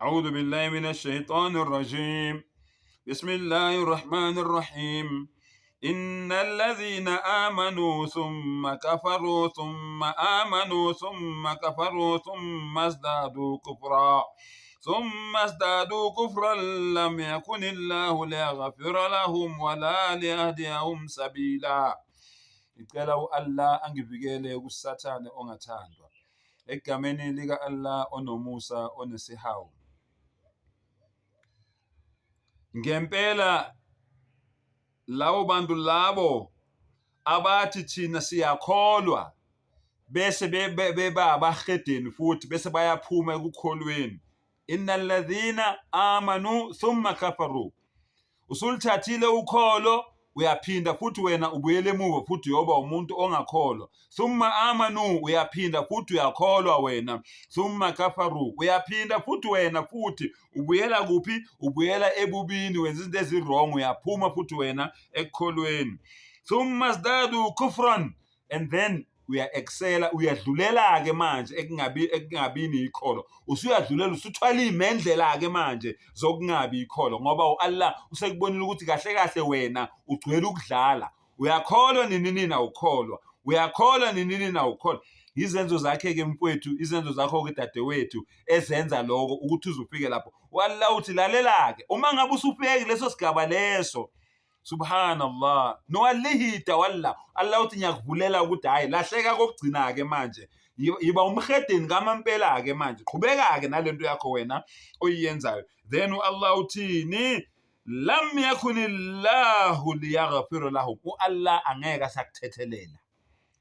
أعوذ بالله من الشيطان الرجيم. بسم الله الرحمن الرحيم. إن الذين آمنوا ثم كفروا ثم آمنوا ثم كفروا ثم ازدادوا كفرا لم يكن الله ليغفر لهم ولا ليهديهم سبيلا. Ngicela u-Allah angivikele kusathane ongathandwa, egameni lika Allah onomusa onesihawu. Ngempela labo bantu labo abathi thina siyakholwa bese beba abahedeni futhi bese bayaphuma ekukholweni. Innal ladhina amanu thumma kafaru. Usulithathile ukholo uyaphinda futhi wena ubuyele emuva futhi yoba umuntu ongakholwa. Thumma amanu uyaphinda futhi uyakholwa wena. Thumma kafaru uyaphinda futhi wena futhi ubuyela kuphi? Ubuyela ebubini, wenza izinto ezirong, uyaphuma futhi wena ekukholweni. Thumma zdadu kufran, and then uya-excela, uyadlulela-ke manje ekungabini ikholo. Usuyadlulela, usuthwala iy'mendlela-ke manje zokungabi ikholo, ngoba u-Allah usekubonile ukuthi kahle kahle wena ugcwele ukudlala. Uyakholwa nini awukholwa, uyakholwa nini awukholwa. Izenzo zakhe-ke mfowethu, izenzo zakho-ke dadewethu ezenza lokho ukuthi uze ufike lapho. U-Allah uthi lalela-ke, uma ngabe usufike leso sigaba leso, subhanallah, nowalihida wallah, Allah uthi ngiyakuvulela ukuthi hayi lahleka kokugcina-ke manje, yiba umhedeni kamampela-ke manje, qhubeka-ke nalento yakho wena oyiyenzayo. Then u-Allah uthini? Lam yakunillahu liyaghfira lahum. U-Allah angeke asakuthethelela,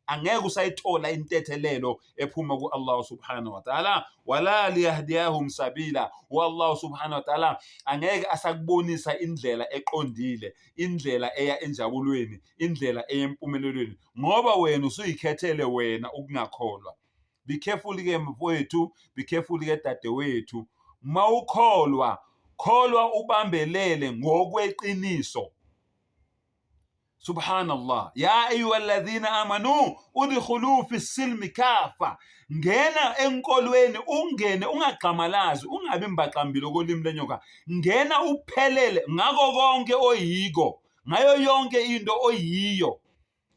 angeke usayithola intethelelo ephuma ku-Allah subhanahu wa ta'ala, wala liyahdiyahum sabila. U-Allah subhanahu wa ta'ala angeke asakubonisa indlela eqondile, indlela eya enjabulweni, indlela eya empumelelweni, ngoba wena usuyikhethele wena ukungakholwa. Be careful-ke mfowethu, be careful-ke dadewethu. Mawukholwa, kholwa ubambelele ngokweqiniso. Subhanallah. Ya ayyuhalladhina amanu udkhulu fi silmi kafa. Ngena enkolweni, ungene ungagqamalazi, ungabi mbaqambile okolimi lenyoka. Ngena uphelele ngako konke oyiko, ngayo yonke into oyiyo.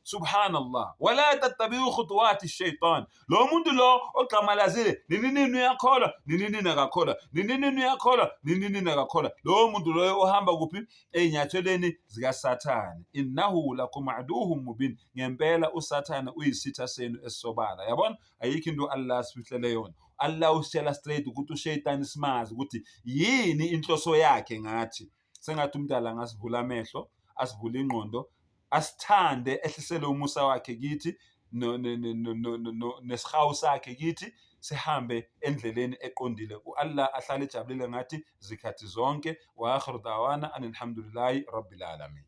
Subhanallah. Wala tattabi'u khutuwati shaitan. Lo muntu lo ogqamalazile, nini uyakholwa, nini akakholwa, nini uyakholwa, nini akakholwa. Lo muntu lo ohamba kuphi? Ey'nyathelweni zikaSathane. Innahu lakum aduwwun mubin. Ngempela uSathane uyisitha senu esisobala. Yabona? Ayikho into Allah asifihlele yona. Allah usitshela straight ukuthi uShayitani simazi ukuthi yini inhloso yakhe ngathi. Sengathi umdala ngasivula amehlo, asivula ingqondo, asithande, ehlisele umusa wakhe kithi nesihawu sakhe kithi, sihambe endleleni eqondile. U-Allah ahlale ejabulile ngathi zikhathi zonke. Wa akhiru da'wana alhamdulillahi rabbil alamin.